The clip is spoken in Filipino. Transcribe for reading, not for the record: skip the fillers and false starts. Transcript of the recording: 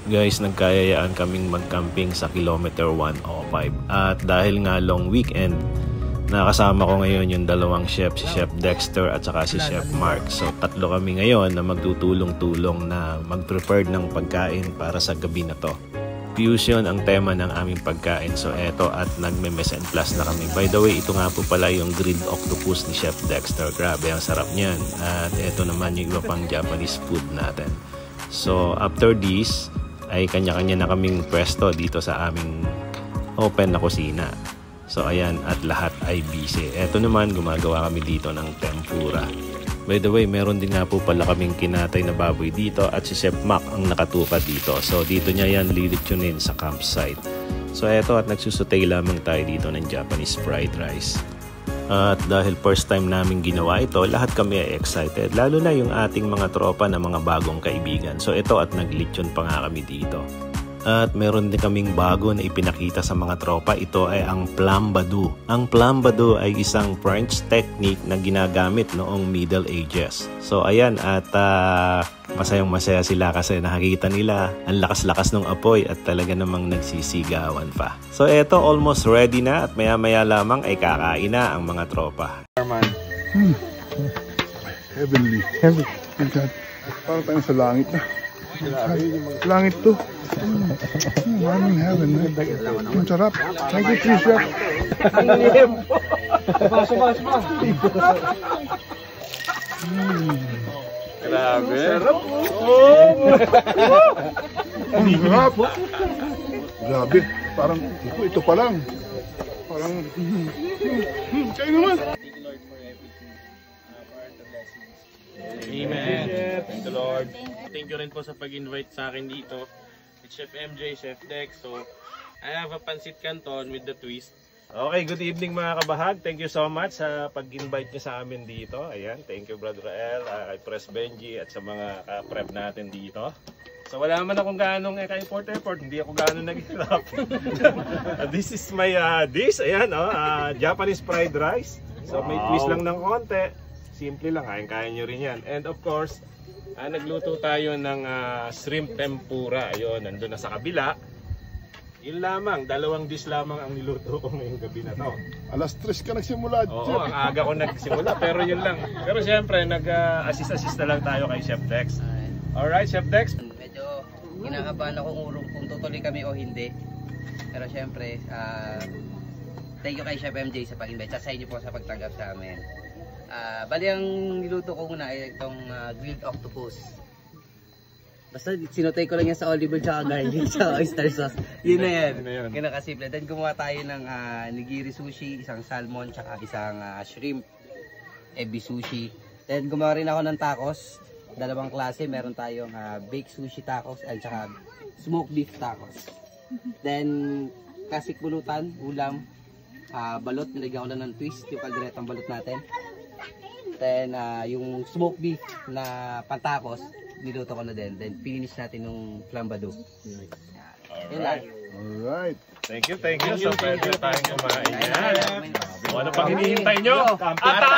Guys, nagkayayaan kaming mag-camping sa kilometer 105. At dahil nga long weekend, nakasama ko ngayon yung dalawang chef, si Chef Dexter at saka si Chef Mark. So tatlo kami ngayon na magtutulong-tulong na mag-prepare ng pagkain para sa gabi na to. Fusion ang tema ng aming pagkain. So eto, at nagme-mess and plus na kami. By the way, ito nga po pala yung grilled octopus ni Chef Dexter. Grabe, ang sarap niyan. At eto naman yung iba pang Japanese food natin. So after this, ay kanya-kanya na kaming pwesto dito sa aming open na kusina. So ayan, at lahat ay busy. Eto naman, gumagawa kami dito ng tempura. By the way, meron din nga po pala kaming kinatay na baboy dito at si Chef Mac ang nakatupa dito. So dito niya yan lilitsunin sa campsite. So eto, at nagsusutay lamang tayo dito ng Japanese fried rice. At dahil first time namin ginawa ito, lahat kami ay excited. Lalo na yung ating mga tropa na mga bagong kaibigan. So ito, at naglitsyon pa nga kami dito. At meron din kaming bago na ipinakita sa mga tropa. Ito ay ang flambado. Ang flambado ay isang French technique na ginagamit noong Middle Ages. So ayan, at masayang-masaya sila kasi nakikita nila ang lakas-lakas ng apoy at talaga namang nagsisigawan pa. So eto, almost ready na at maya-maya lamang ay kakain na ang mga tropa. Heavenly. Heavenly. Parang tayo sa langit na. Langit to. I'm in heaven. Ang sarap. Thank you, please, chef. Grabe. Ang sarap. Grabe. Parang ito pa lang. Parang kayo naman. Amen. Thank the Lord. Thank you rin po sa pag-invite sa akin dito. It's Chef MJ, Chef Dex. So, I have a pancit canton with the twist. Okay, good evening mga kabahag. Thank you so much sa pag-invite niyo sa amin dito. Ayan, thank you Brother Rael, kay Press Benji at sa mga ka-prep natin dito. So wala naman akong ganong ka-import-import, hindi ako ganong nag-hirap. This is my dish. Ayan, Japanese fried rice. So may twist lang ng konti. Simple lang, kaya nyo rin yan. And of course, nagluto tayo ng shrimp tempura. Ayun, nandun na sa kabila. Yun lamang, dalawang dish lamang ang niluto ko ngayong gabi na to. Alas 3 ka nagsimula. Oo, ang aga ko nagsimula, pero yun lang. Pero siyempre, nag-assist na lang tayo kay Chef Dex. Alright, Chef Dex? Medyo kinakabahan ako kung tutuloy kami o hindi. Pero siyempre, thank you kay Chef MJ sa pag-invite. Sa inyo po sa pagtanggap sa amin. Bali ang niluto ko muna ay itong grilled octopus. Basta sinutay ko lang yan sa olive oil tsaka garlic sa oyster sauce. Yun na yan. Kinakasimple. Then gumawa tayo ng nigiri sushi, isang salmon tsaka isang shrimp ebi sushi. Then gumawa rin ako ng tacos. Dalawang klase. Meron tayong baked sushi tacos at tsaka smoked beef tacos. Then klasik bulutan, ulam, balot. Nilagyan ko lang ng twist, yung kalderetang balot natin. Then yung smoked beef na pantapos, niluto ko na din. Then finish natin yung flambado. Alright. Alright. Thank you. So pwede tayong kumain yan. Ano pang hinihintay nyo? Kampata!